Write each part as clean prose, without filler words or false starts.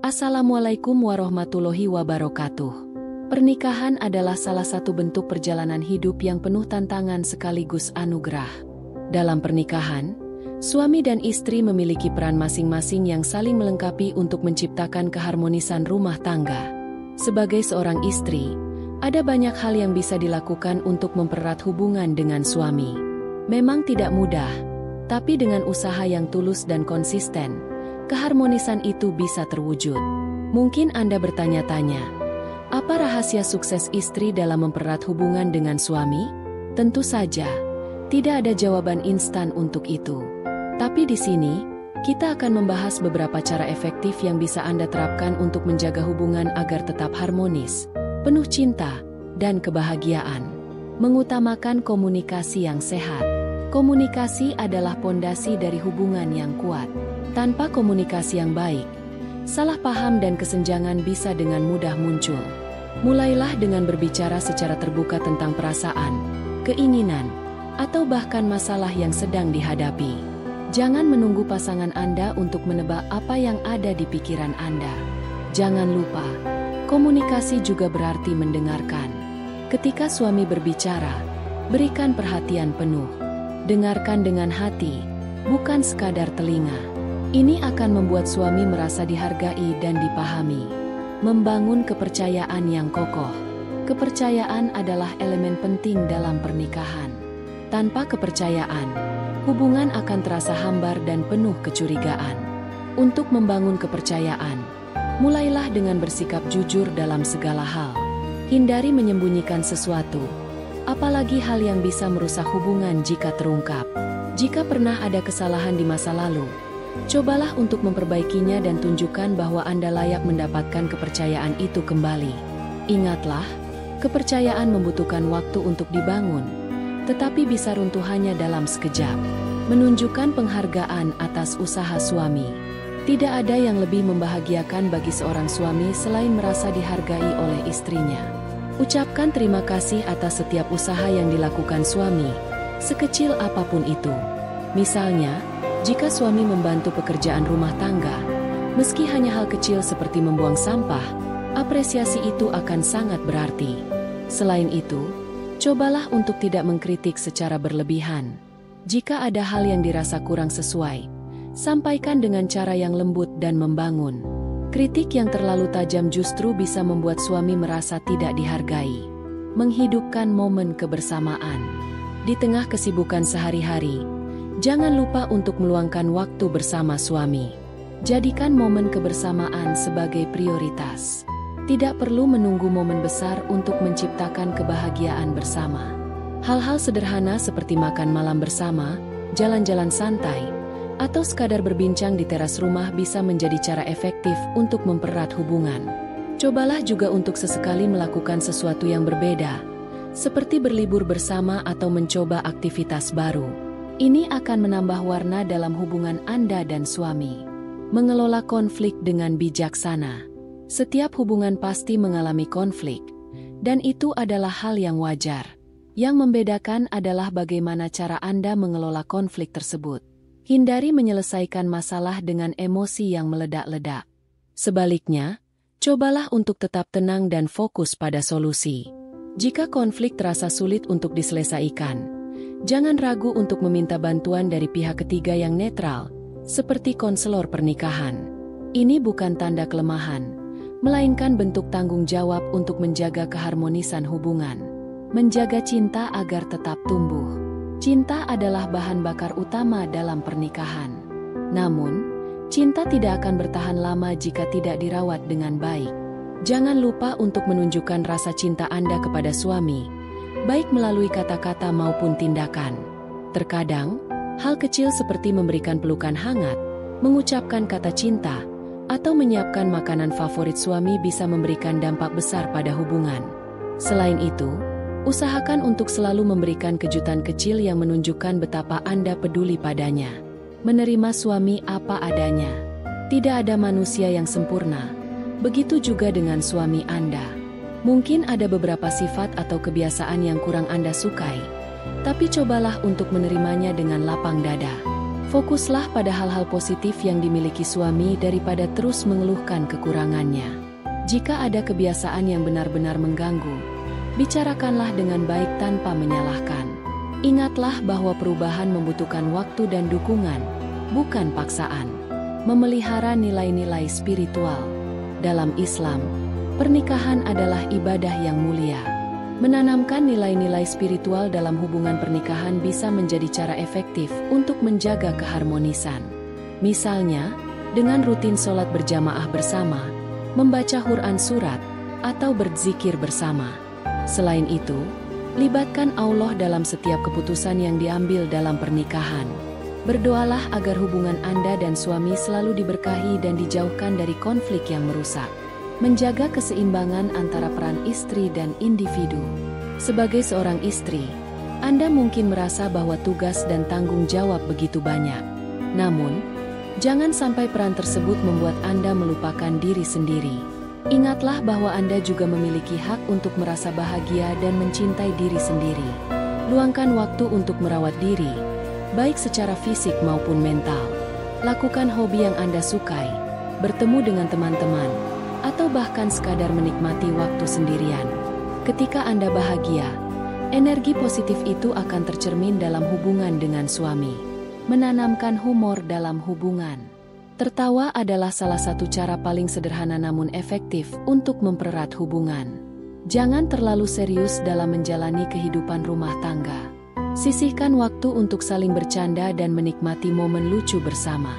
Assalamualaikum warahmatullahi wabarakatuh. Pernikahan adalah salah satu bentuk perjalanan hidup yang penuh tantangan sekaligus anugerah. Dalam pernikahan, suami dan istri memiliki peran masing-masing yang saling melengkapi untuk menciptakan keharmonisan rumah tangga. Sebagai seorang istri, ada banyak hal yang bisa dilakukan untuk mempererat hubungan dengan suami. Memang tidak mudah, tapi dengan usaha yang tulus dan konsisten, keharmonisan itu bisa terwujud. Mungkin Anda bertanya-tanya, apa rahasia sukses istri dalam mempererat hubungan dengan suami? Tentu saja, tidak ada jawaban instan untuk itu. Tapi di sini, kita akan membahas beberapa cara efektif yang bisa Anda terapkan untuk menjaga hubungan agar tetap harmonis, penuh cinta, dan kebahagiaan. Mengutamakan komunikasi yang sehat. Komunikasi adalah pondasi dari hubungan yang kuat. Tanpa komunikasi yang baik, salah paham dan kesenjangan bisa dengan mudah muncul. Mulailah dengan berbicara secara terbuka tentang perasaan, keinginan, atau bahkan masalah yang sedang dihadapi. Jangan menunggu pasangan Anda untuk menebak apa yang ada di pikiran Anda. Jangan lupa, komunikasi juga berarti mendengarkan. Ketika suami berbicara, berikan perhatian penuh. Dengarkan dengan hati, bukan sekadar telinga. Ini akan membuat suami merasa dihargai dan dipahami. Membangun kepercayaan yang kokoh. Kepercayaan adalah elemen penting dalam pernikahan. Tanpa kepercayaan, hubungan akan terasa hambar dan penuh kecurigaan. Untuk membangun kepercayaan, mulailah dengan bersikap jujur dalam segala hal. Hindari menyembunyikan sesuatu, apalagi hal yang bisa merusak hubungan jika terungkap. Jika pernah ada kesalahan di masa lalu, cobalah untuk memperbaikinya dan tunjukkan bahwa Anda layak mendapatkan kepercayaan itu kembali. Ingatlah, kepercayaan membutuhkan waktu untuk dibangun, tetapi bisa runtuh hanya dalam sekejap. Menunjukkan penghargaan atas usaha suami. Tidak ada yang lebih membahagiakan bagi seorang suami selain merasa dihargai oleh istrinya. Ucapkan terima kasih atas setiap usaha yang dilakukan suami, sekecil apapun itu. Misalnya, jika suami membantu pekerjaan rumah tangga, meski hanya hal kecil seperti membuang sampah, apresiasi itu akan sangat berarti. Selain itu, cobalah untuk tidak mengkritik secara berlebihan. Jika ada hal yang dirasa kurang sesuai, sampaikan dengan cara yang lembut dan membangun. Kritik yang terlalu tajam justru bisa membuat suami merasa tidak dihargai. Menghidupkan momen kebersamaan. Di tengah kesibukan sehari-hari, jangan lupa untuk meluangkan waktu bersama suami. Jadikan momen kebersamaan sebagai prioritas. Tidak perlu menunggu momen besar untuk menciptakan kebahagiaan bersama. Hal-hal sederhana seperti makan malam bersama, jalan-jalan santai, atau sekadar berbincang di teras rumah bisa menjadi cara efektif untuk mempererat hubungan. Cobalah juga untuk sesekali melakukan sesuatu yang berbeda, seperti berlibur bersama atau mencoba aktivitas baru. Ini akan menambah warna dalam hubungan Anda dan suami. Mengelola konflik dengan bijaksana. Setiap hubungan pasti mengalami konflik, dan itu adalah hal yang wajar. Yang membedakan adalah bagaimana cara Anda mengelola konflik tersebut. Hindari menyelesaikan masalah dengan emosi yang meledak-ledak. Sebaliknya, cobalah untuk tetap tenang dan fokus pada solusi. Jika konflik terasa sulit untuk diselesaikan, jangan ragu untuk meminta bantuan dari pihak ketiga yang netral, seperti konselor pernikahan. Ini bukan tanda kelemahan, melainkan bentuk tanggung jawab untuk menjaga keharmonisan hubungan. Menjaga cinta agar tetap tumbuh. Cinta adalah bahan bakar utama dalam pernikahan. Namun, cinta tidak akan bertahan lama jika tidak dirawat dengan baik. Jangan lupa untuk menunjukkan rasa cinta Anda kepada suami, baik melalui kata-kata maupun tindakan. Terkadang, hal kecil seperti memberikan pelukan hangat, mengucapkan kata cinta, atau menyiapkan makanan favorit suami bisa memberikan dampak besar pada hubungan. Selain itu, usahakan untuk selalu memberikan kejutan kecil yang menunjukkan betapa Anda peduli padanya. Menerima suami apa adanya. Tidak ada manusia yang sempurna, begitu juga dengan suami Anda. Mungkin ada beberapa sifat atau kebiasaan yang kurang Anda sukai, tapi cobalah untuk menerimanya dengan lapang dada. Fokuslah pada hal-hal positif yang dimiliki suami daripada terus mengeluhkan kekurangannya. Jika ada kebiasaan yang benar-benar mengganggu, bicarakanlah dengan baik tanpa menyalahkan. Ingatlah bahwa perubahan membutuhkan waktu dan dukungan, bukan paksaan. Memelihara nilai-nilai spiritual. Dalam Islam, pernikahan adalah ibadah yang mulia. Menanamkan nilai-nilai spiritual dalam hubungan pernikahan bisa menjadi cara efektif untuk menjaga keharmonisan. Misalnya, dengan rutin sholat berjamaah bersama, membaca Quran surat, atau berzikir bersama. Selain itu, libatkan Allah dalam setiap keputusan yang diambil dalam pernikahan. Berdoalah agar hubungan Anda dan suami selalu diberkahi dan dijauhkan dari konflik yang merusak. Menjaga keseimbangan antara peran istri dan individu. Sebagai seorang istri, Anda mungkin merasa bahwa tugas dan tanggung jawab begitu banyak. Namun, jangan sampai peran tersebut membuat Anda melupakan diri sendiri. Ingatlah bahwa Anda juga memiliki hak untuk merasa bahagia dan mencintai diri sendiri. Luangkan waktu untuk merawat diri, baik secara fisik maupun mental. Lakukan hobi yang Anda sukai, bertemu dengan teman-teman, atau bahkan sekadar menikmati waktu sendirian. Ketika Anda bahagia, energi positif itu akan tercermin dalam hubungan dengan suami. Menanamkan humor dalam hubungan. Tertawa adalah salah satu cara paling sederhana namun efektif untuk mempererat hubungan. Jangan terlalu serius dalam menjalani kehidupan rumah tangga. Sisihkan waktu untuk saling bercanda dan menikmati momen lucu bersama.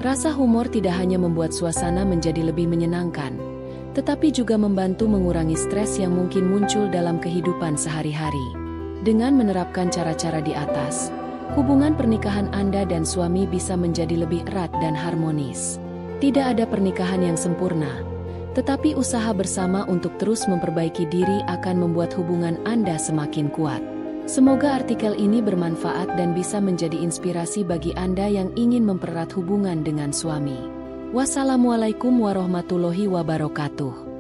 Rasa humor tidak hanya membuat suasana menjadi lebih menyenangkan, tetapi juga membantu mengurangi stres yang mungkin muncul dalam kehidupan sehari-hari. Dengan menerapkan cara-cara di atas, hubungan pernikahan Anda dan suami bisa menjadi lebih erat dan harmonis. Tidak ada pernikahan yang sempurna, tetapi usaha bersama untuk terus memperbaiki diri akan membuat hubungan Anda semakin kuat. Semoga artikel ini bermanfaat dan bisa menjadi inspirasi bagi Anda yang ingin mempererat hubungan dengan suami. Wassalamualaikum warahmatullahi wabarakatuh.